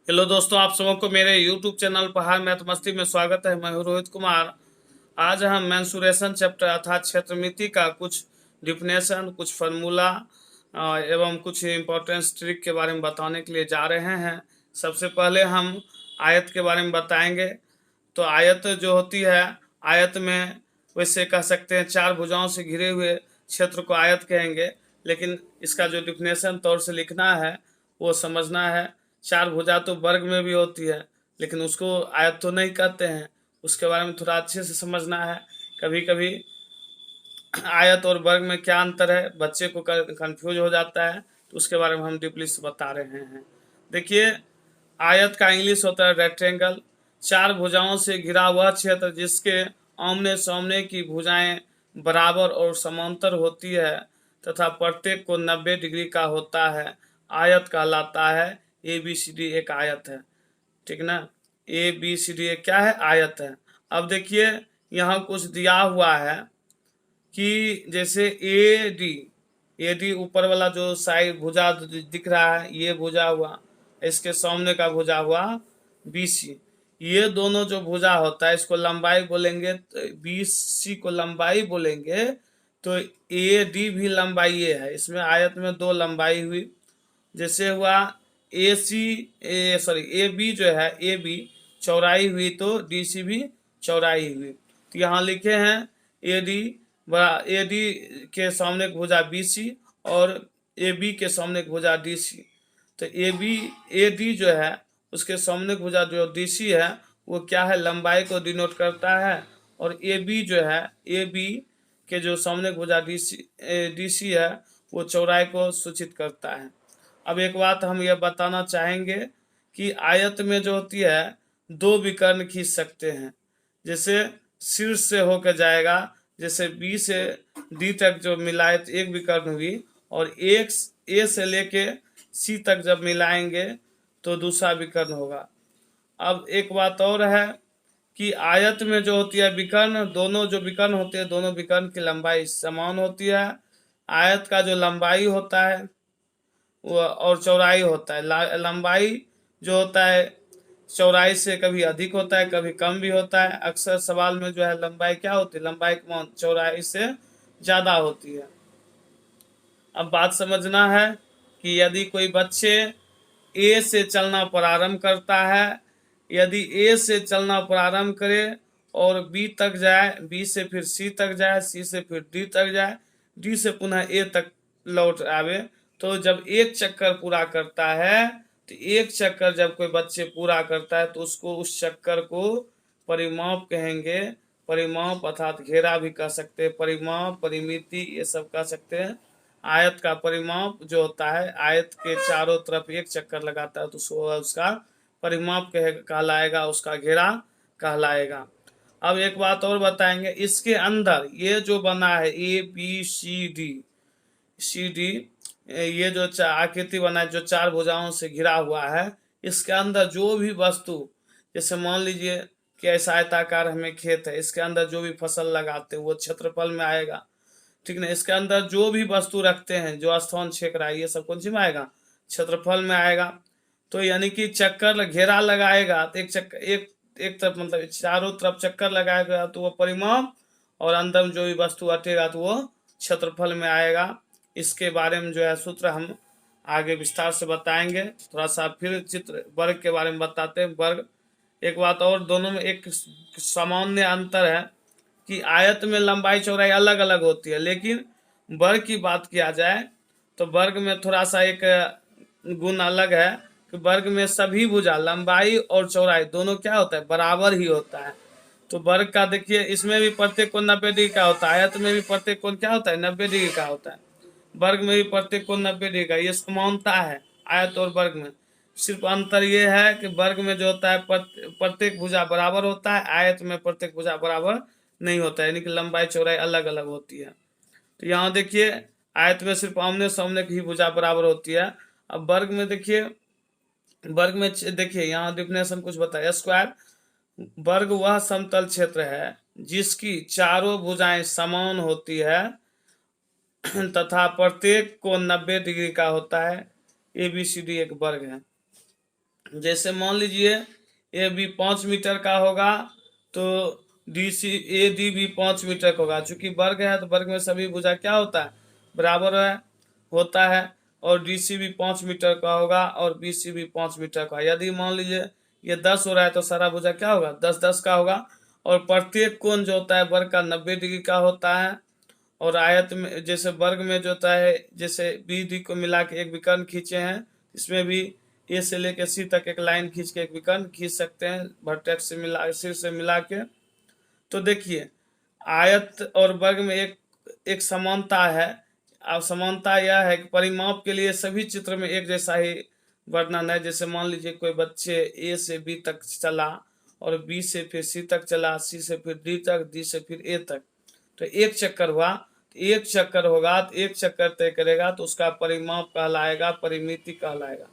Hello दोस्तों, आप सबों को मेरे YouTube चैनल पहाड़ मैथ मस्ती में स्वागत है। मैं हूं रोहित कुमार। आज हम मेंसुरेशन चैप्टर अर्थात क्षेत्रमिति का कुछ डिफिनेशन, कुछ फार्मूला एवं कुछ इम्पोर्टेंस ट्रिक के बारे में बताने के लिए जा रहे हैं। सबसे पहले हम आयत के बारे में बताएंगे। तो आयत जो होती है, आयत में वैसे कह सकते हैं चार भुजाओं से घिरे हुए क्षेत्र को आयत कहेंगे, लेकिन इसका जो डिफिनेशन तौर से लिखना है वो समझना है। चार भुजा तो वर्ग में भी होती है, लेकिन उसको आयत तो नहीं कहते हैं। उसके बारे में थोड़ा अच्छे से समझना है। कभी कभी आयत और वर्ग में क्या अंतर है, बच्चे को कंफ्यूज हो जाता है, तो उसके बारे में हम डीपली से बता रहे हैं। देखिए, आयत का इंग्लिश होता है रेक्टेंगल। चार भुजाओं से घिरा हुआ क्षेत्र जिसके आमने सामने की भुजाएं बराबर और समांतर होती है तथा प्रत्येक को 90 डिग्री का होता है, आयत कहलाता है। ए बी सी डी एक आयत है, ठीक ना। ए बी सी डी एक क्या है? आयत है। अब देखिए, यहाँ कुछ दिया हुआ है कि जैसे ए डी ऊपर वाला जो साइड भुजा दिख रहा है, ये भुजा हुआ, इसके सामने का भुजा हुआ बी सी। ये दोनों जो भुजा होता है इसको लंबाई बोलेंगे, तो बी सी को लंबाई बोलेंगे, तो ए डी भी लंबाई ये है। इसमें आयत में दो लंबाई हुई। जैसे हुआ ए सी, सॉरी ए बी जो है, ए बी चौड़ाई हुई तो डी सी भी चौड़ाई हुई। तो यहाँ लिखे हैं ए डी बड़ा, ए डी के सामने एक भुजा बी सी और ए बी के सामने एक भुजा डी सी। तो ए डी जो है उसके सामने भुजा जो डी सी है वो क्या है? लंबाई को डिनोट करता है। और ए बी जो है, ए बी के जो सामने भुजा डी सी है वो चौड़ाई को सूचित करता है। अब एक बात हम यह बताना चाहेंगे कि आयत में जो होती है दो विकर्ण खींच सकते हैं। जैसे शीर्ष से होकर जाएगा, जैसे बी से डी तक जो मिलाए तो एक विकर्ण हुई, और एक ए से लेके सी तक जब मिलाएंगे तो दूसरा विकर्ण होगा। अब एक बात और है कि आयत में जो होती है विकर्ण, दोनों जो विकर्ण होते हैं दोनों विकर्ण की लंबाई समान होती है। आयत का जो लंबाई होता है वो और चौड़ाई होता है, लंबाई जो होता है चौड़ाई से कभी अधिक होता है, कभी कम भी होता है। अक्सर सवाल में जो है लंबाई क्या होती है, लंबाई की मान चौड़ाई से ज्यादा होती है। अब बात समझना है कि यदि कोई बच्चे ए से चलना प्रारंभ करता है, यदि ए से चलना प्रारंभ करे और बी तक जाए, बी से फिर सी तक जाए, सी से फिर डी तक जाए, डी से पुनः ए तक लौट आवे, तो जब एक चक्कर पूरा करता है, तो एक चक्कर जब कोई बच्चे पूरा करता है तो उसको, उस चक्कर को परिमाप कहेंगे। परिमाप अर्थात घेरा भी कह सकते हैं, परिमाप, परिमिति, ये सब कह सकते हैं। आयत का परिमाप जो होता है, आयत के चारों तरफ एक चक्कर लगाता है तो उसका परिमाप कहलाएगा, उसका घेरा कहलाएगा। अब एक बात और बताएंगे, इसके अंदर ये जो बना है ए बी सी डी, ये जो आकृति बना है जो चार भुजाओं से घिरा हुआ है, इसके अंदर जो भी वस्तु, जैसे मान लीजिए कि ऐसा आयताकार हमें खेत है, इसके अंदर जो भी फसल लगाते हैं वो क्षेत्रफल में आएगा, ठीक ना। इसके अंदर जो भी वस्तु रखते हैं, जो स्थान छेक रहा है, ये सब कौन सी में आएगा? क्षेत्रफल में आएगा। तो यानी कि चक्कर घेरा लगाएगा तो एक चक्कर, एक तरफ मतलब चारों तरफ चक्कर लगाएगा तो वो परिमाप, और अंदर में जो भी वस्तु हटेगा तो वो क्षेत्रफल में आएगा। इसके बारे में जो है सूत्र हम आगे विस्तार से बताएंगे। थोड़ा सा फिर चित्र वर्ग के बारे में बताते हैं। वर्ग, एक बात और, दोनों में एक सामान्य अंतर है कि आयत में लंबाई चौड़ाई अलग अलग होती है, लेकिन वर्ग की बात किया जाए तो वर्ग में थोड़ा सा एक गुण अलग है कि वर्ग में सभी भुजा लंबाई और चौड़ाई दोनों क्या होता है? बराबर ही होता है। तो वर्ग का देखिए, इसमें भी प्रत्येक कोण 90 डिग्री का होता है, आयत में भी प्रत्येक कोण क्या होता है? 90 डिग्री का होता है। वर्ग में भी प्रत्येक कोण 90 डिग्री का, ये समानता है आयत और वर्ग में। सिर्फ अंतर ये है कि वर्ग में जो होता है प्रत्येक भुजा बराबर होता है, आयत में प्रत्येक भुजा बराबर नहीं होता है, यानी कि लंबाई चौड़ाई अलग अलग होती है। तो यहाँ देखिए, आयत में सिर्फ आमने सामने की ही भुजा बराबर होती है। अब वर्ग में देखिए, वर्ग में देखिए यहाँ डिफिनेशन कुछ बताया। स्क्वायर, वर्ग वह समतल क्षेत्र है जिसकी चारों भुजाएं समान होती है तथा प्रत्येक को 90 डिग्री का होता है। ए बी सी डी एक वर्ग है। जैसे मान लीजिए ए बी 5 मीटर का होगा तो डी सी ए डी भी 5 मीटर का होगा। चूंकि वर्ग है तो वर्ग में सभी भुजा क्या होता है, बराबर है होता है। और डी सी भी 5 मीटर का होगा और बी सी भी 5 मीटर का। यदि मान लीजिए ये 10 हो रहा है तो सारा भुजा क्या होगा, 10-10 का होगा। और प्रत्येक कोण जो होता है वर्ग का 90 डिग्री का होता है। और आयत में जैसे वर्ग में जो होता है, जैसे बी डी को मिला के एक विकर्ण खींचे हैं, इसमें भी ए से लेकर सी तक एक लाइन खींच के एक विकर्ण खींच सकते हैं वर्टेक्स से मिला, सिर से मिला के। तो देखिए आयत और वर्ग में एक एक समानता है। अब समानता यह है कि परिमाप के लिए सभी चित्र में एक जैसा ही वर्णन है। जैसे मान लीजिए कोई बच्चे ए से बी तक चला और बी से फिर सी तक चला, सी से फिर डी तक, डी से फिर ए तक, तो एक चक्कर हुआ, तो एक चक्कर होगा तो एक चक्कर तय करेगा तो उसका परिमाप कहलाएगा, परिमिति कहलाएगा।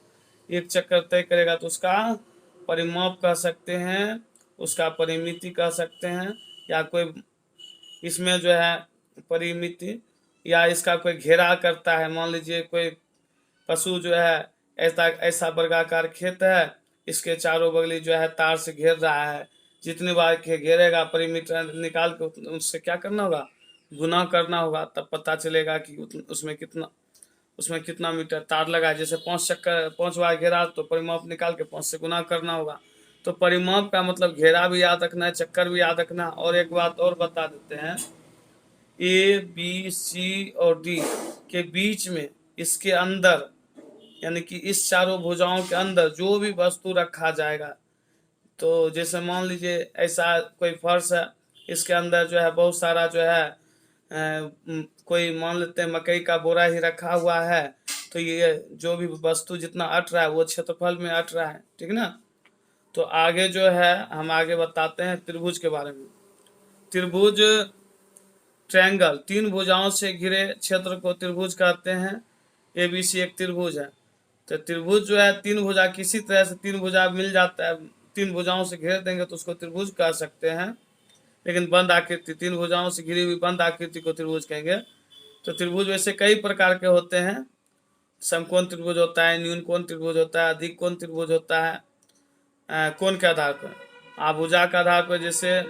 एक चक्कर तय करेगा तो उसका परिमाप कह सकते हैं, उसका परिमिति कह सकते हैं। या कोई इसमें जो है परिमिति, या इसका कोई घेरा करता है, मान लीजिए कोई पशु जो है ऐसा ऐसा वर्गाकार खेत है, इसके चारों बगली जो है तार से घेर रहा है। जितनी बार के घेरेगा परिमीटर निकाल के उससे क्या करना होगा, गुना करना होगा, तब पता चलेगा कि उसमें कितना मीटर तार लगा है। जैसे 5 चक्कर 5 बार घेरा तो परिमाप निकाल के 5 से गुना करना होगा। तो परिमाप का मतलब घेरा भी याद रखना है, चक्कर भी याद रखना। और एक बात और बता देते हैं, ए बी सी और डी के बीच में, इसके अंदर, यानी कि इस चारों भुजाओं के अंदर जो भी वस्तु रखा जाएगा, तो जैसे मान लीजिए ऐसा कोई फर्श है, इसके अंदर जो है बहुत सारा जो है कोई मान लेते हैं मकई का बोरा ही रखा हुआ है, तो ये जो भी वस्तु जितना अट रहा है वो क्षेत्रफल में अट रहा है, ठीक ना। तो आगे जो है हम आगे बताते हैं त्रिभुज के बारे में। त्रिभुज ट्रायंगल, 3 भुजाओं से घिरे क्षेत्र को त्रिभुज कहते हैं। एबीसी एक त्रिभुज है। तो त्रिभुज जो है 3 भुजा, किसी तरह से 3 भुजा मिल जाता है, 3 भुजाओं से घेर देंगे तो उसको त्रिभुज कह सकते हैं। लेकिन बंद आकृति, 3 भुजाओं से घिरी हुई बंद आकृति को त्रिभुज कहेंगे। तो त्रिभुज वैसे कई प्रकार के होते हैं। समकोण त्रिभुज होता है, न्यून कोण त्रिभुज होता है, अधिक कोण त्रिभुज होता है कोण के आधार पर। आप भुजा के आधार पर, जैसे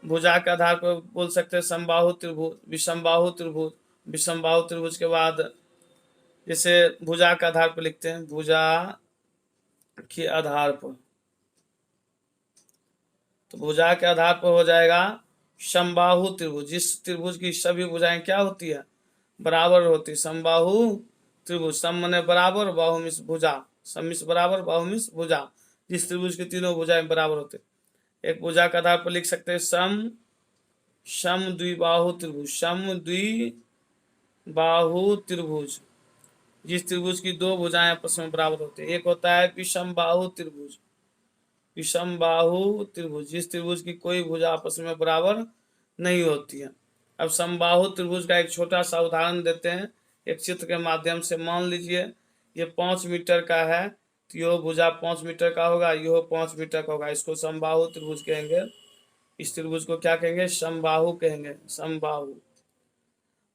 भुजा के आधार पर बोल सकते हैं समबाहु त्रिभुज, विषमबाहु त्रिभुज। विषमबाहु त्रिभुज के बाद जैसे भुजा के आधार पर लिखते हैं, भुजा के आधार पर, तो भुजा के आधार पर हो जाएगा समबाहु त्रिभुज। जिस त्रिभुज की सभी भुजाएं क्या होती है, बराबर होती है, समबाहु त्रिभुज। सम माने बराबर, बाहु मिस भुजा, सम मिस बराबर, बाहु मिस भुजा। जिस त्रिभुज की तीनों भुजाएं बराबर होते, एक भुजा के आधार पर लिख सकते हैं सम द्विबाहु त्रिभुज, सम द्विबाहु त्रिभुज। जिस त्रिभुज की 2 भुजाएं आपस में बराबर होते हैं। एक होता है विषम बाहु त्रिभुज, विषम बाहु त्रिभुज, जिस त्रिभुज की कोई भुजा आपस में बराबर नहीं होती है। अब समबाहु त्रिभुज का एक छोटा सा उदाहरण देते हैं एक चित्र के माध्यम से। मान लीजिए ये 5 मीटर का है, तो यह भुजा 5 मीटर का होगा, यह 5 मीटर का होगा। इसको समबाहु त्रिभुज कहेंगे। इस त्रिभुज को क्या कहेंगे, समबाहु कहेंगे, समबाहु।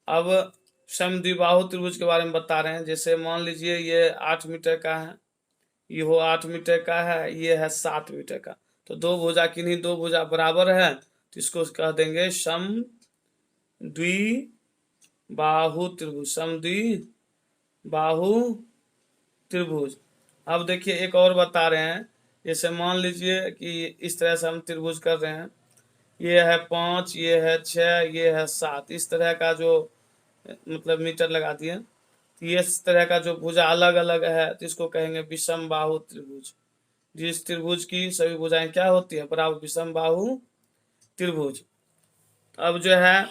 अब समद्विबाहु त्रिभुज के बारे में बता रहे हैं। जैसे मान लीजिए ये 8 मीटर का है, ये 8 मीटर का है, ये है 7 मीटर का। तो 2 भुजा किन्हीं 2 भुजा बराबर है, तो इसको कह देंगे सम द्विबाहु त्रिभुज, सम द्विबाहु त्रिभुज। अब देखिए एक और बता रहे हैं। जैसे मान लीजिए कि इस तरह से हम त्रिभुज कर रहे हैं, ये है 5, ये है 6, ये है 7, इस तरह का जो मतलब मीटर लगा दिए। तो ये इस तरह का जो भुजा अलग अलग है तो इसको कहेंगे विषम बाहु त्रिभुज। जिस त्रिभुज की सभी भुजाएं क्या होती है, बराबर, विषम बाहु त्रिभुज। अब जो है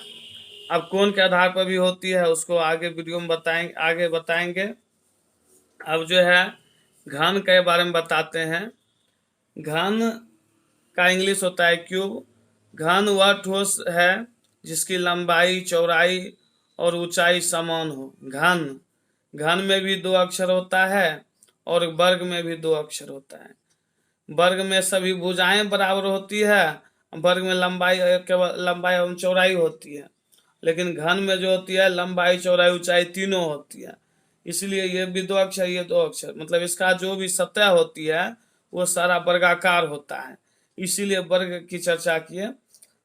अब कोण के आधार पर भी होती है, उसको आगे वीडियो में बताएंगे। अब जो है घन के बारे में बताते हैं। घन का इंग्लिश होता है क्यूब। घन वह ठोस है जिसकी लंबाई, चौड़ाई और ऊंचाई समान हो। घन में भी 2 अक्षर होता है और वर्ग में भी 2 अक्षर होता है। वर्ग में सभी भुजाएं बराबर होती है, वर्ग में लंबाई एवं चौड़ाई होती है। लेकिन घन में जो होती है लंबाई, चौड़ाई, ऊंचाई तीनों होती है। इसलिए ये भी दो अक्षर, ये दो अक्षर, मतलब इसका जो भी सतह होती है वो सारा वर्गाकार होता है, इसीलिए वर्ग की चर्चा किए।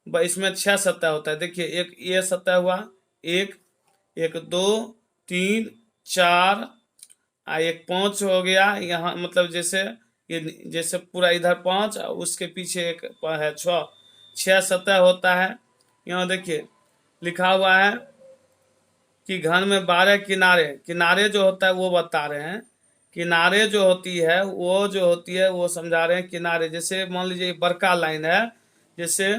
इसमें 6 सतह होता है। देखिए, एक ये सतह हुआ, एक, एक दो, तीन, चार, एक 5 हो गया यहाँ, मतलब जैसे ये, जैसे पूरा इधर 5 और उसके पीछे एक है 6, 6 सतह होता है। यहाँ देखिए लिखा हुआ है कि घन में 12 किनारे, किनारे जो होता है वो बता रहे हैं। किनारे जो होती है वो समझा रहे हैं। किनारे जैसे मान लीजिए बड़का लाइन है, जैसे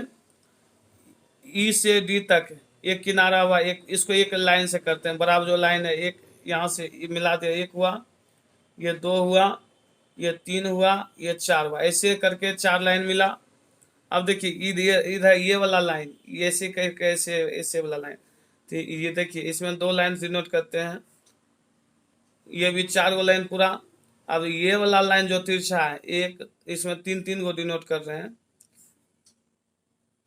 ई से डी तक एक किनारा हुआ, एक इसको एक लाइन से करते हैं, बराबर जो लाइन है, एक यहाँ से मिला दे, एक हुआ, ये 2 हुआ, ये 3 हुआ, ये 4 हुआ, ऐसे करके 4 लाइन मिला। अब देखिए इधर ये वाला लाइन, ये ऐसे करके ऐसे ऐसे वाला लाइन, तो ये देखिए इसमें 2 लाइन डिनोट करते हैं, ये भी 4 गो लाइन पूरा। अब ये वाला लाइन जो तिरछा है, एक इसमें 3 गो डिनोट कर रहे हैं।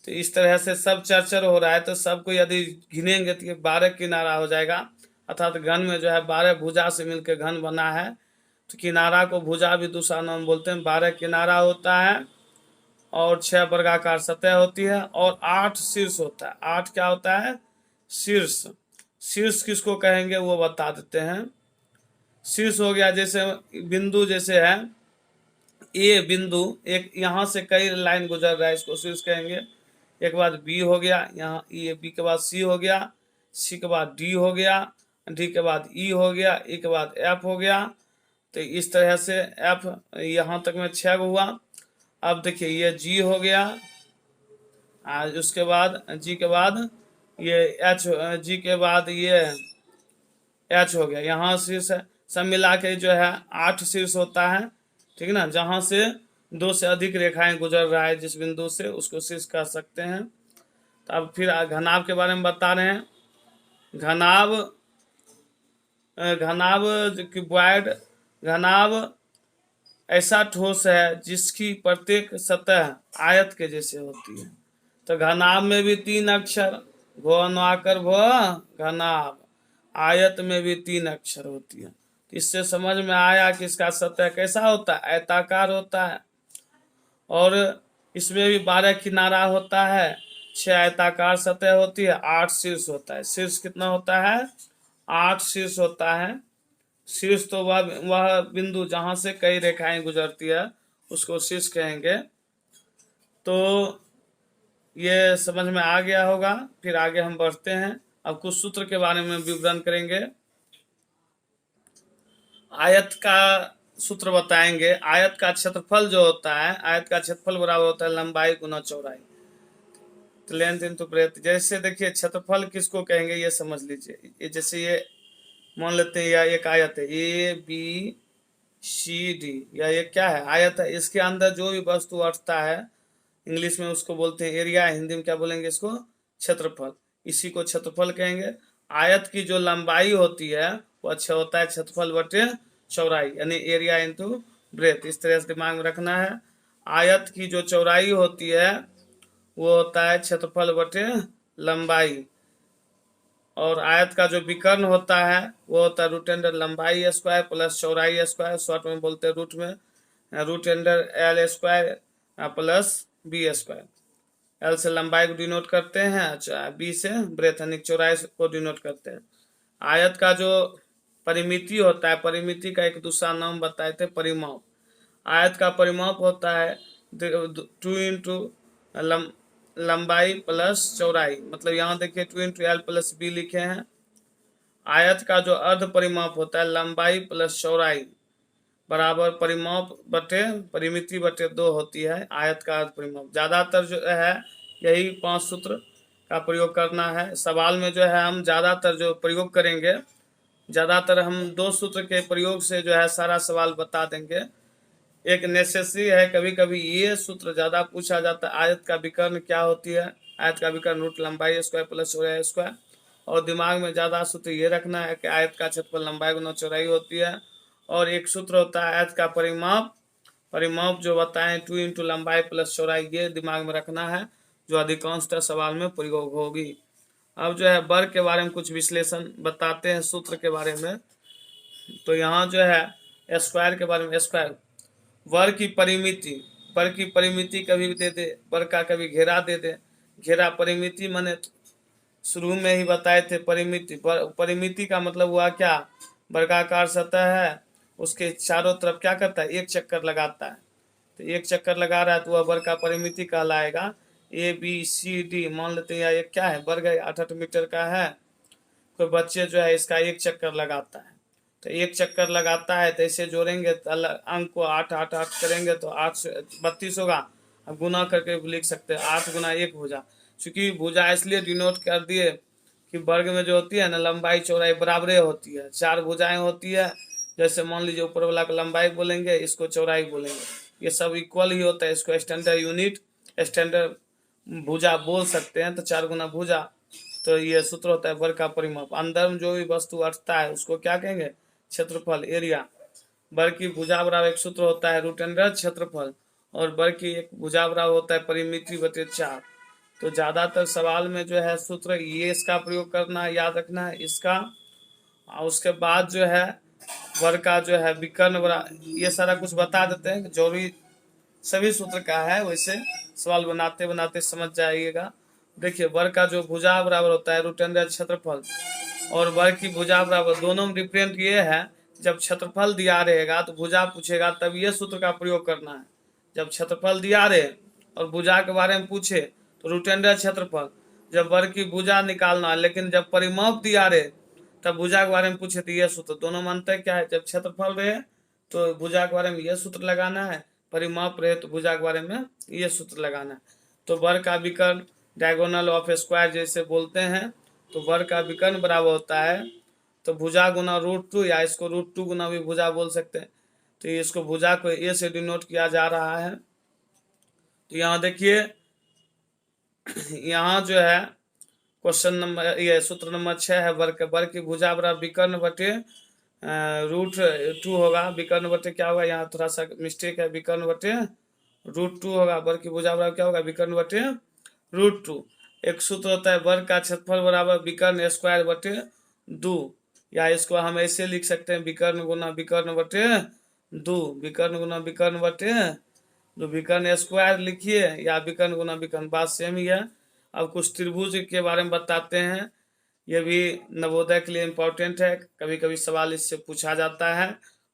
तो इस तरह से सब चरचर हो रहा है, तो सबको यदि गिनेंगे तो 12 किनारा हो जाएगा, अर्थात घन में जो है 12 भुजा से मिलकर घन बना है। तो किनारा को भुजा भी दूसरा नाम बोलते हैं। 12 किनारा होता है और 6 वर्गाकार सतह होती है और 8 शीर्ष होता है। 8 क्या होता है? शीर्ष। शीर्ष किसको कहेंगे वो बता देते हैं। शीर्ष हो गया, जैसे बिंदु जैसे है ए बिंदु, एक यहाँ से कई लाइन गुजर रहा है, इसको शीर्ष कहेंगे। एक बाद बी हो गया, यहाँ ये बी के बाद सी हो गया, सी के बाद डी हो गया, डी के बाद ई हो गया, ई के बाद एफ हो गया। तो इस तरह से एफ यहाँ तक में 6 हुआ। अब देखिए ये जी हो गया, उसके बाद जी के बाद ये एच, जी के बाद ये एच हो गया। यहाँ शीर्ष सब मिला के जो है 8 शीर्ष होता है, ठीक है ना। जहाँ से 2 से अधिक रेखाएं गुजर रहा है जिस बिंदु से, उसको शीर्ष कह सकते हैं। तो अब फिर घनाभ के बारे में बता रहे हैं। घनाभ, घनाभ क्यूबॉइड, घनाभ ऐसा ठोस है जिसकी प्रत्येक सतह आयत के जैसे होती है। तो घनाभ में भी 3 अक्षर, घोनाकर भो घनाभ, आयत में भी 3 अक्षर होती है। इससे समझ में आया कि इसका सतह कैसा होता है, आयताकार होता है। और इसमें भी 12 किनारा होता है, 6 आयताकार सतह होती है, 8 शीर्ष होता है। शीर्ष कितना होता है? 8 शीर्ष होता है। शीर्ष तो वह बिंदु जहां से कई रेखाएं गुजरती है उसको शीर्ष कहेंगे। तो ये समझ में आ गया होगा। फिर आगे हम बढ़ते हैं, अब कुछ सूत्र के बारे में विवरण करेंगे। आयत का सूत्र बताएंगे। आयत का क्षेत्रफल जो होता है, आयत का क्षेत्रफल बराबर होता है लंबाई गुना चौड़ाई, तो लेंथ इंटू ब्रेथ। जैसे देखिए क्षेत्रफल किसको कहेंगे ये समझ लीजिए। ये जैसे ये मान लेते हैं, या एक आयत है ए बी सी डी, या ये क्या है? आयत है। इसके अंदर जो भी वस्तु अटता है, इंग्लिश में उसको बोलते हैं एरिया, हिंदी में क्या बोलेंगे इसको? क्षेत्रफल। इसी को क्षेत्रफल कहेंगे। आयत की जो लंबाई होती है वो अच्छा होता है क्षेत्रफल बटे चौड़ाई, यानी एरिया इंटू ब्रेथ। इस तरह से दिमाग में रखना है। आयत की जो चौड़ाई होती है वो होता है क्षेत्रफल बटे लंबाई, और आयत का जो विकर्ण होता है वो होता है रूट अंडर लंबाई स्क्वायर प्लस चौड़ाई स्क्वायर, शॉर्ट में बोलते हैं रूट में, root under L square plus B square. L से लंबाई को डिनोट करते हैं, अच्छा बी से ब्रेथ यानी चौड़ाई को डिनोट करते हैं। आयत का जो परिमिति होता है, परिमिति का एक दूसरा नाम बताए थे परिमाप। आयत का परिमाप होता है 2 इंटू लंबाई प्लस चौड़ाई, मतलब यहाँ देखिए 2 इंटू एल प्लस बी लिखे हैं। आयत का जो अर्ध परिमाप होता है लंबाई प्लस चौड़ाई बराबर परिमाप बटे परिमिति बटे 2 होती है आयत का अर्ध परिमाप। ज्यादातर जो है यही 5 सूत्र का प्रयोग करना है। सवाल में जो है हम ज्यादातर जो प्रयोग करेंगे, ज्यादातर हम 2 सूत्र के प्रयोग से जो है सारा सवाल बता देंगे। एक नेसेसरी है, कभी कभी ये सूत्र ज्यादा पूछा जाता है। आयत का विकर्ण क्या होती है? आयत का विकर्ण रूट लंबाई स्क्वायर प्लस चौड़ाई स्क्वायर। और दिमाग में ज्यादा सूत्र ये रखना है कि आयत का क्षेत्रफल लंबाई गुना चौड़ाई होती है। और एक सूत्र होता है आयत का परिमाप, परिमाप जो बताएं 2 इंटू लंबाई प्लस चौड़ाई, ये दिमाग में रखना है जो अधिकांशतः सवाल में प्रयोग होगी। अब जो है वर्ग के बारे में कुछ विश्लेषण बताते हैं सूत्र के बारे में। तो यहाँ जो है स्क्वायर के बारे में, स्क्वायर वर्ग की परिमिति, वर्ग की परिमिति कभी भी दे दे, वर्ग का कभी घेरा दे दे। घेरा परिमिति माने शुरू में ही बताए थे, परिमिति परिमिति का मतलब हुआ क्या, वर्गाकार सतह है, उसके चारों तरफ क्या करता है, एक चक्कर लगाता है। तो एक चक्कर लगा रहा है तो वह वर्ग का परिमिति कहलाएगा। ए बी सी डी मान लेते हैं, ये क्या है, वर्ग 8 मीटर का है। कोई बच्चे जो है इसका एक चक्कर लगाता है, तो एक चक्कर लगाता है तो इसे जोड़ेंगे तो अंक को 8 8 8 करेंगे तो 8 से 32 होगा। अब गुना करके लिख सकते हैं 8 गुना 1 भुजा। चूंकि भुजा इसलिए डिनोट कर दिए कि वर्ग में जो होती है ना, लंबाई चौड़ाई बराबरे होती है, 4 भुजाएं होती है। जैसे मान लीजिए ऊपर वाला को लंबाई बोलेंगे, इसको चौड़ाई बोलेंगे, ये सब इक्वल ही होता है। इसको स्टैंडर्ड यूनिट, स्टैंडर्ड भुजा बोल सकते हैं। तो 4 गुना भुजा, तो ये सूत्र होता है वर्ग का परिमाप। अंदर में जो भी वस्तु अटता है उसको क्या कहेंगे, क्षेत्रफल, एरिया। वर्ग की भुजा बराबर एक सूत्र होता है रूट अंडर क्षेत्रफल, और वर्ग की एक भुजा बराबर होता है परिमिति बटे 4। तो ज्यादातर सवाल में जो है सूत्र ये इसका प्रयोग करना है, याद रखना है इसका। और उसके बाद जो है वर्ग का जो है विकर्ण बरा, ये सारा कुछ बता देते हैं, जरूरी सभी सूत्र का है, वैसे सवाल बनाते बनाते समझ जाइएगा। देखिए वर्ग का जो भुजा बराबर होता है रूट अंडर क्षेत्रफल, और वर्ग की भुजा बराबर, दोनों में डिफरेंट ये है, जब क्षेत्रफल दिया रहेगा तो भुजा पूछेगा तब ये सूत्र का प्रयोग करना है। जब क्षेत्रफल दिया रहे और भुजा के बारे में पूछे तो रूट अंडर क्षेत्रफल। जब वर्ग की भुजा निकालना है, लेकिन जब परिमाप दिया रहे तब भुजा के बारे में पूछे तो ये सूत्र। दोनों मानते हैं क्या है, जब क्षेत्रफल रहे तो भुजा के बारे में ये सूत्र लगाना है, परिमाप रहे तो भुजा के बारे में ये सूत्र लगाना है। तो वर्ग का विकर्ण डायगोनल ऑफ स्क्वायर जैसे बोलते हैं, तो वर्ग का विकर्ण बराबर होता है तो भुजा गुना √2, या इसको √2 गुना भी भुजा बोल सकते हैं। तो इसको भुजा को ए से डिनोट किया जा रहा है। तो यहाँ देखिए, यहाँ जो है क्वेश्चन नंबर, ये सूत्र नंबर 6 है, वर्ग की भुजा बराबर विकर्ण बटे √2 होगा। विकर्ण बटे क्या होगा, यहाँ थोड़ा सा मिस्टेक है, विकर्ण बटे √2 होगा। वर्ग की भुजा बराबर क्या होगा, विकर्ण बटे √2। एक सूत्र होता है वर्ग का क्षेत्रफल बराबर विकर्ण स्क्वायर बटे 2, या इसको हम ऐसे लिख सकते हैं विकर्ण गुना विकर्ण बटे 2, विकर्ण गुना विकर्ण बटे 2, विकर्ण स्क्वायर लिखिए या विकर्ण गुना विकर्ण, बात सेम ही है। अब कुछ त्रिभुज के बारे में बताते हैं, ये भी नवोदय के लिए इम्पोर्टेंट है, कभी कभी सवाल इससे पूछा जाता है।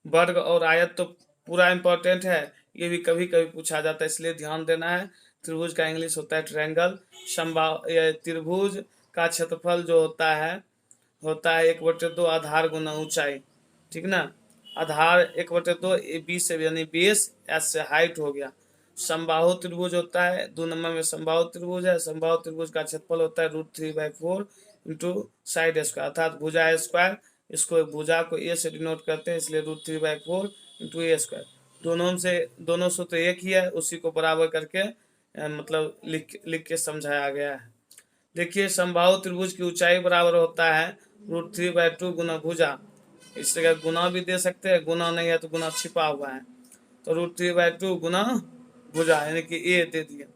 वर्ग और आयत तो पूरा इम्पोर्टेंट है, ये भी कभी कभी पूछा जाता है, इसलिए ध्यान देना है। त्रिभुज का इंग्लिश होता है ट्रायंगल। त्रिभुज का क्षेत्रफल जो होता है 1/2 आधार गुना ऊंचाई, ठीक ना। आधार 1/2 बी से, यानी बेस, एस से हाइट हो गया। समबाहु त्रिभुज होता है, 2 नंबर में समबाहु त्रिभुज है। समबाहु त्रिभुज का क्षेत्रफल होता है √3/4 इंटू साइड स्क्वायर, अर्थात भुजा स्क्वायर। इसको भुजा को ए से डिनोट करते हैं, इसलिए √3/4 इंटू ए स्क्वायर। दोनों सूत्र एक ही है, उसी को बराबर करके मतलब लिख के समझाया गया है। देखिए समबाहु त्रिभुज की ऊंचाई बराबर होता है √3/2 गुना भुजा। इस जगह गुना भी दे सकते हैं, गुना नहीं है तो गुना छिपा हुआ है, तो √3/2 गुना भुजा, यानी कि ए दे दिया।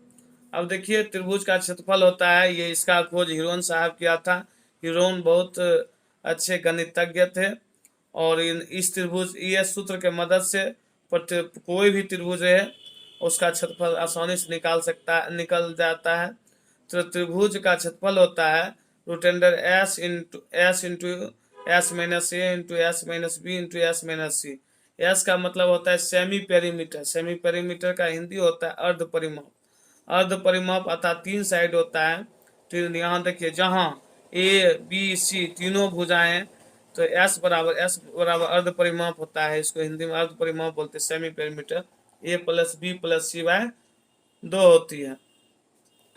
अब देखिए त्रिभुज का क्षेत्रफल होता है, ये इसका खोज हिरोन साहब किया था। हिरोन बहुत अच्छे गणितज्ञ थे, और इस त्रिभुज, ये सूत्र के मदद से कोई भी त्रिभुज है उसका क्षेत्रफल आसानी से निकल जाता है। तो त्रिभुज का क्षेत्रफल होता है √S into S minus A into S minus B into S minus C. S का मतलब होता है सेमी पेरीमीटर, सेमी पेरीमीटर का हिंदी होता है अर्ध परिमाप। अर्ध परिमाप अर्थात 3 साइड होता है। तो यहाँ देखिए जहाँ ए बी सी तीनों भुजाएं, तो S बराबर अर्ध परिमाप होता है, इसको हिंदी में अर्ध परिमाप बोलते हैं, semi perimeter. A + B + C/2 होती है।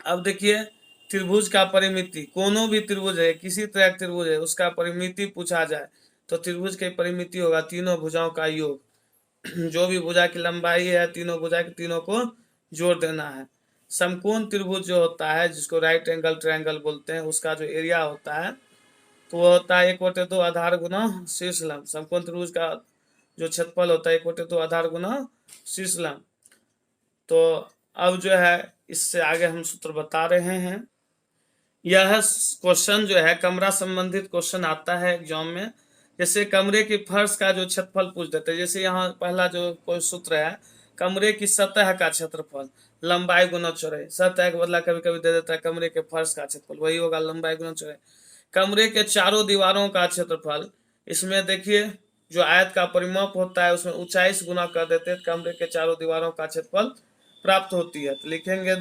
अब देखिए त्रिभुज का परिमिति, कोनो भी त्रिभुज है, किसी तरह का त्रिभुज है, उसका परिमिति पूछा जाए तो त्रिभुज की परिमिति होगा तीनों भुजाओं का योग। जो भी भुजा की लंबाई है, तीनों भुजा के तीनों को जोड़ देना है। समकोण त्रिभुज जो होता है, जिसको राइट एंगल ट्रायंगल बोलते हैं, उसका जो एरिया होता है तो वो होता है 1/2 आधार गुना शीर्ष लंब। समकोण त्रिभुज का जो क्षेत्रफल होता है 1/2 आधार गुना शीर्ष लंब। तो अब जो है इससे आगे हम सूत्र बता रहे हैं। यह क्वेश्चन जो है कमरा संबंधित क्वेश्चन आता है एग्जाम में। जैसे कमरे की फर्श का जो क्षेत्रफल पूछ देते हैं, जैसे यहाँ पहला जो कोई सूत्र है, कमरे की सतह का क्षेत्रफल लंबाई गुना चौड़ाई। सतह के बदला कभी कभी दे देता है कमरे के फर्श का क्षेत्रफल, वही होगा लंबाई गुना चौड़ाई। कमरे के चारों दीवारों का क्षेत्रफल, इसमें देखिए जो आयत का परिमाप होता है उसमें ऊंचाई से गुना कर देते हैं, कमरे के चारों दीवारों का क्षेत्रफल प्राप्त होती है। तो लिखेंगे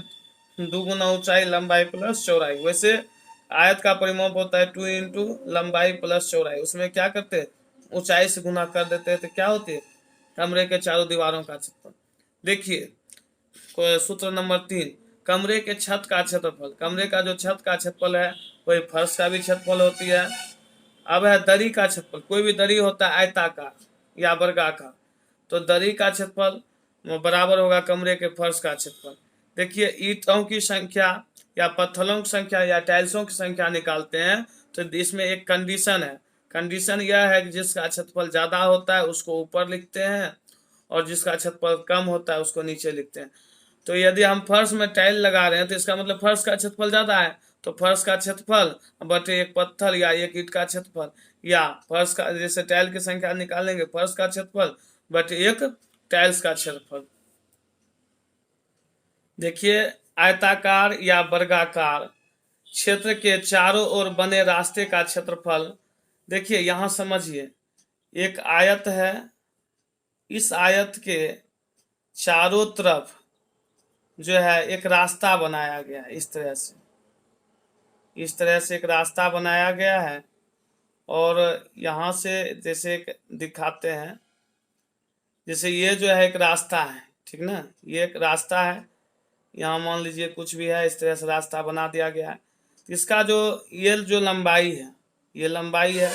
2 गुना ऊंचाई लंबाई प्लस चौड़ाई। वैसे आयत का परिमाप होता है 2 इंटू लंबाई प्लस चौड़ाई, उसमें क्या करते हैं ऊंचाई से गुना कर देते हैं, तो क्या होती है कमरे के चारों दीवारों का क्षेत्रफल। देखिए सूत्र नंबर 3, कमरे के छत का क्षेत्रफल। कमरे का जो छत का क्षेत्रफल है वही फर्श का भी क्षेत्रफल होती है। अब है दरी का क्षेत्रफल। कोई भी दरी होता है आयताकार या वर्गाकार, तो दरी का क्षेत्रफल बराबर होगा कमरे के फर्श का क्षेत्रफल। देखिए ईंटों की संख्या या पत्थरों की संख्या या टाइल्सों की संख्या निकालते हैं, तो इसमें एक कंडीशन है। कंडीशन यह है कि जिसका क्षेत्रफल ज्यादा होता है उसको ऊपर लिखते हैं और जिसका क्षेत्रफल कम होता है उसको नीचे लिखते हैं। तो यदि हम फर्श में टाइल लगा रहे हैं तो इसका मतलब फर्श का क्षेत्रफल ज्यादा है, तो फर्श का क्षेत्रफल बटे एक पत्थर या एक ईंट का क्षेत्रफल, या फर्श का जैसे टाइल की संख्या निकालेंगे फर्श का क्षेत्रफल बटे एक टाइल्स का क्षेत्रफल। देखिए आयताकार या वर्गाकार क्षेत्र के चारों ओर बने रास्ते का क्षेत्रफल। देखिए यहां समझिए, एक आयत है, इस आयत के चारों तरफ जो है एक रास्ता बनाया गया है, इस तरह से एक रास्ता बनाया गया है। और यहाँ से जैसे दिखाते हैं, जैसे ये जो है एक रास्ता है, ठीक ना, ये एक रास्ता है, यहाँ मान लीजिए कुछ भी है, इस तरह से रास्ता बना दिया गया है। इसका जो ये जो लंबाई है, ये लंबाई है,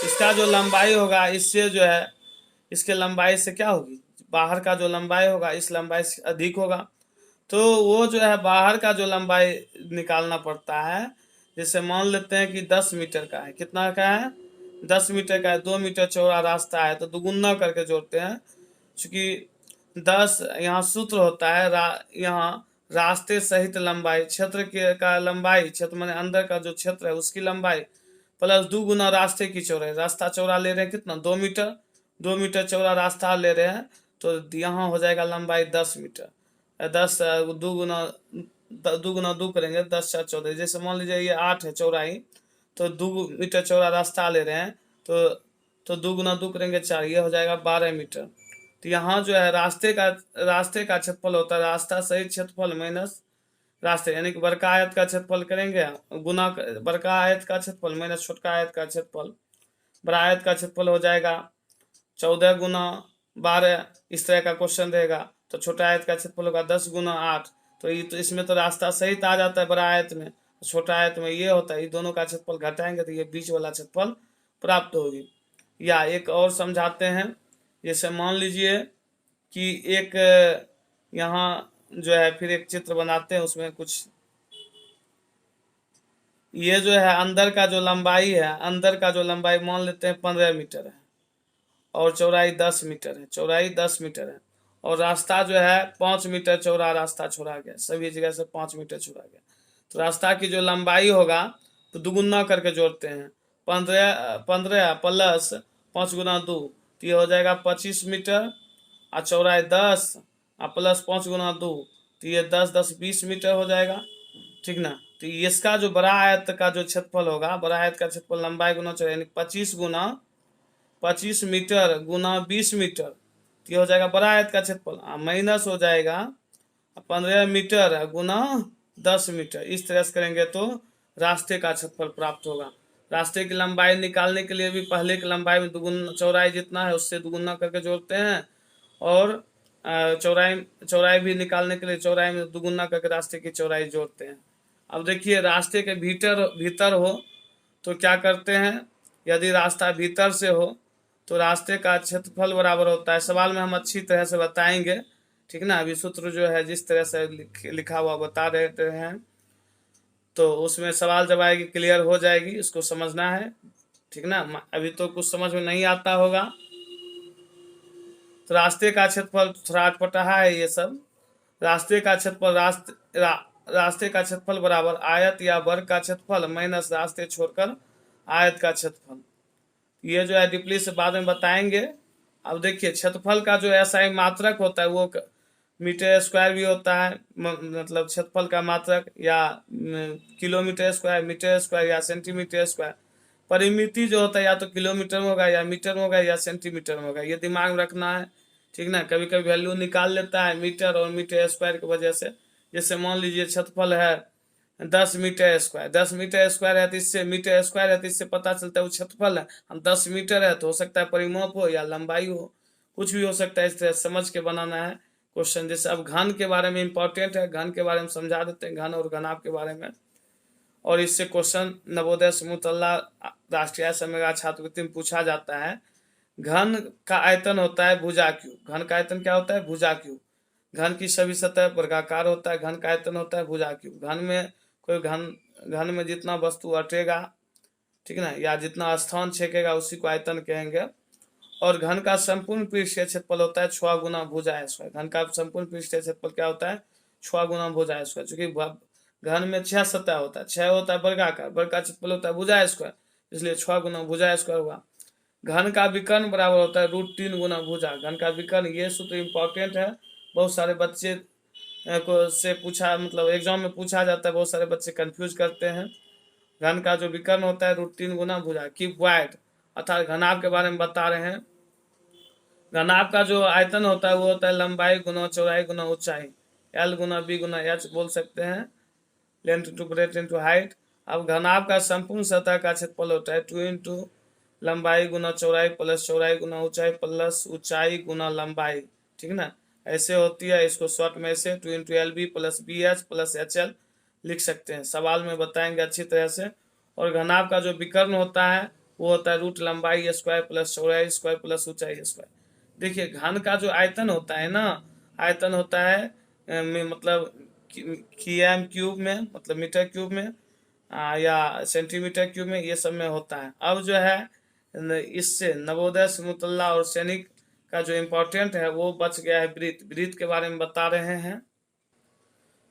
इसका जो लंबाई होगा इससे जो है इसके लंबाई से क्या होगी, बाहर का जो लंबाई होगा इस लंबाई से अधिक होगा। तो वो जो है बाहर का जो लंबाई निकालना पड़ता है। जैसे मान लेते हैं कि 10 मीटर का है, कितना का है 10 मीटर का है, 2 मीटर चौड़ा रास्ता है, तो दुगुना करके जोड़ते हैं। चूंकि 10 यहाँ सूत्र होता है यहाँ रास्ते सहित लंबाई, क्षेत्र के का लंबाई, क्षेत्र माने अंदर का जो क्षेत्र है उसकी लंबाई प्लस 2 गुना रास्ते की चौड़ाई। रास्ता चौड़ा ले रहे हैं कितना 2 मीटर, 2 मीटर चौड़ा रास्ता ले रहे हैं, तो यहाँ हो जाएगा लंबाई 10 मीटर। 10 दो गुना 2 करेंगे 10 4 14। जैसे मान लीजिए ये 8 है चौड़ाई, तो 2 मीटर चौड़ा रास्ता ले रहे हैं, तो 2 गुना 2 करेंगे 4, ये हो जाएगा 12 मीटर। तो यहाँ जो है रास्ते का क्षेत्रफल होता है रास्ता सहित क्षेत्रफल माइनस रास्ते, यानी कि बड़का आयत का क्षेत्रफल करेंगे गुना बड़का आयत का क्षेत्रफल माइनस छोटका आयत का क्षेत्रफल। बड़ा आयत का क्षेत्रफल हो जाएगा 14 गुना 12, इस तरह का क्वेश्चन रहेगा। तो छोटा आयत का क्षेत्रफल होगा 10 गुना 8। तो ये तो इसमें तो रास्ता सहित आ जाता है बड़ा आयत में, छोटा आयत में ये होता है, ये दोनों का क्षेत्रफल घटाएंगे तो ये बीच वाला क्षेत्रफल प्राप्त होगी। या एक और समझाते हैं, जैसे मान लीजिए कि एक यहाँ जो है फिर एक चित्र बनाते हैं, उसमें कुछ ये जो है अंदर का जो लंबाई है, अंदर का जो लंबाई मान लेते हैं 15 मीटर है और चौड़ाई 10 मीटर है, चौड़ाई 10 मीटर है, और रास्ता जो है 5 मीटर चौड़ा रास्ता छोड़ा गया, सभी जगह से 5 मीटर छोड़ा गया। तो रास्ता की जो लंबाई होगा तो दुगुना करके जोड़ते हैं, 15 प्लस 5 गुना 2, तो ये हो जाएगा 25 मीटर, और चौड़ाई 10 और प्लस 5 गुना 2, तो ये 10 10 20 मीटर हो जाएगा, ठीक ना। तो इसका जो बड़ा आयत का जो क्षेत्रफल होगा, बड़ा आयत का क्षेत्रफल लंबाई गुना चौड़ाई यानी 25 मीटर गुना 20 मीटर, तो ये हो जाएगा बड़ा आयत का क्षेत्रफल, माइनस हो जाएगा 15 मीटर गुना 10 मीटर। इस तरह से करेंगे तो रास्ते का क्षेत्रफल प्राप्त होगा। रास्ते की लंबाई निकालने के लिए भी पहले की लंबाई में दुगुना चौड़ाई जितना है उससे दुगुना करके जोड़ते हैं, और चौड़ाई भी निकालने के लिए चौड़ाई में दुगुना करके रास्ते की चौड़ाई जोड़ते हैं। अब देखिए रास्ते के भीतर हो तो क्या करते हैं, यदि रास्ता भीतर से हो तो रास्ते का क्षेत्रफल बराबर होता है, सवाल में हम अच्छी तरह से बताएंगे, ठीक ना। अभी सूत्र जो है जिस तरह से लिखा हुआ बता रहे हैं, तो उसमें सवाल जब आएगी क्लियर हो जाएगी, इसको समझना है, ठीक ना। अभी तो कुछ समझ में नहीं आता होगा। तो रास्ते का क्षेत्रफल थोड़ा अटपटा है ये सब। रास्ते का क्षेत्रफल रास्ते का क्षेत्रफल बराबर आयत या वर्ग का क्षेत्रफल माइनस रास्ते छोड़कर आयत का क्षेत्रफल। ये जो है डीपली से बाद में बताएंगे। अब देखिए क्षेत्रफल का जो SI मात्रक होता है वो मीटर स्क्वायर भी होता है, मतलब क्षेत्रफल का मात्रक, या किलोमीटर स्क्वायर, मीटर स्क्वायर या सेंटीमीटर स्क्वायर। परिमिति जो होता है या तो किलोमीटर में होगा या मीटर में होगा या सेंटीमीटर में होगा, ये दिमाग में रखना है, ठीक ना। कभी कभी वैल्यू निकाल लेता है मीटर और मीटर स्क्वायर की वजह से। जैसे मान लीजिए क्षेत्रफल है 10 मीटर स्क्वायर, 10 मीटर स्क्वायर है तो इससे मीटर स्क्वायर है तो इससे पता चलता है वो क्षेत्रफल है। हम 10 मीटर है तो हो सकता है परिमाप हो या लंबाई हो, कुछ भी हो सकता है। इस तरह समझ के बनाना है क्वेश्चन। जैसे अब घन के बारे में इंपॉर्टेंट है, घन के बारे में समझा देते हैं, घन और घनाभ के बारे में। और इससे क्वेश्चन नवोदय समूहतल्ला राष्ट्रीय समग्र छात्रवृत्ति में पूछा जाता है। घन का आयतन होता है भुजा क्यूब। घन का आयतन क्या होता है? भुजा क्यूब। घन की सभी सतह वर्गाकार होता है, घन का आयतन होता है भुजा क्यूब। घन में कोई घन में जितना वस्तु अटेगा, ठीक ना, या जितना स्थान छेकेगा उसी को आयतन कहेंगे। और घन का संपूर्ण पृष्ठीय क्षेत्रफल होता है 6 गुना भुजा स्क्वायर। घन का संपूर्ण पृष्ठीय क्षेत्रफल क्या होता है? 6 गुना भुजा स्क्वायर। चूंकि घन में 6 सतह होता है, 6 होता है वर्गाकार, वर्ग का क्षेत्रफल होता है भुजा स्क्वायर, इसलिए 6 गुना भुजा स्क्वायर हुआ। घन का विकर्ण बराबर होता है √3 गुना भुजा। घन का विकर्ण, ये सूत्र इंपॉर्टेंट है, बहुत सारे बच्चे को से पूछा, मतलब एग्जाम में पूछा जाता है, बहुत सारे बच्चे कंफ्यूज करते हैं। घन का जो विकर्ण होता है √3 गुना भुजा। कीप वाइड, अर्थात घनाभ के बारे में बता रहे हैं। घनाभ का जो आयतन होता है वो होता है लंबाई गुना चौड़ाई गुना ऊंचाई, L गुना B गुना H बोल सकते हैं, length to breadth into height. अब घनाभ का संपूर्ण सतह का क्षेत्रफल होता है 2 इंटू लंबाई गुना चौड़ाई प्लस चौड़ाई गुना ऊंचाई प्लस ऊंचाई गुना लंबाई, ठीक ना। ऐसे होती है, इसको शॉर्ट में से 2 into LB plus BH plus HL लिख सकते हैं। सवाल में बताएंगे अच्छी तरह से। और घनाभ का जो विकर्ण होता है वो होता है रूट लंबाई स्क्वायर प्लस चौड़ाई स्क्वायर प्लस ऊंचाई स्क्वायर। देखिए घन का जो आयतन होता है ना, आयतन होता है मतलब किएम क्यूब में, मतलब मीटर क्यूब में, या सेंटीमीटर क्यूब में, ये सब में होता है। अब जो है इससे नवोदय समूहतल्ला और सैनिक का जो इम्पोर्टेंट है वो बच गया है वृत्त। वृत्त के बारे में बता रहे हैं।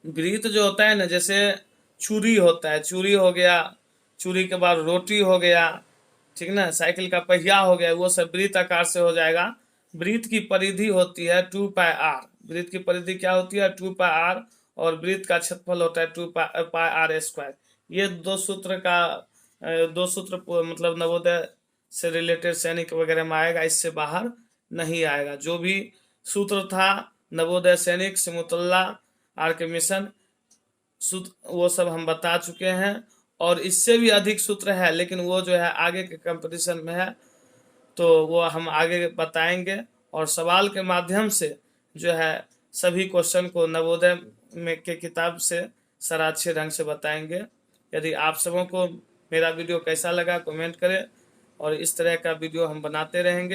वृत्त जो होता है ना, जैसे चूरी होता है, चूरी हो गया, चूरी के बाद रोटी हो गया, ठीक ना, साइकिल का पहिया हो गया, वो सब वृत्त आकार से हो जाएगा। वृत्त की परिधि होती है 2πr। वृत्त की परिधि क्या होती है? 2πr। और वृत्त का क्षेत्रफल होता है 2πr स्क्वायर। ये दो सूत्र मतलब नवोदय से रिलेटेड सैनिक वगैरह में आएगा, इससे बाहर नहीं आएगा। जो भी सूत्र था नवोदय सैनिक, समूहतल्ला, RK मिशन, सूत्र वो सब हम बता चुके हैं। और इससे भी अधिक सूत्र है, लेकिन वो जो है आगे के कंपटीशन में है, तो वो हम आगे बताएंगे। और सवाल के माध्यम से जो है सभी क्वेश्चन को नवोदय में के किताब से सारा अच्छे ढंग से बताएंगे। यदि आप सबों को मेरा वीडियो कैसा लगा कमेंट करें, और इस तरह का वीडियो हम बनाते रहेंगे।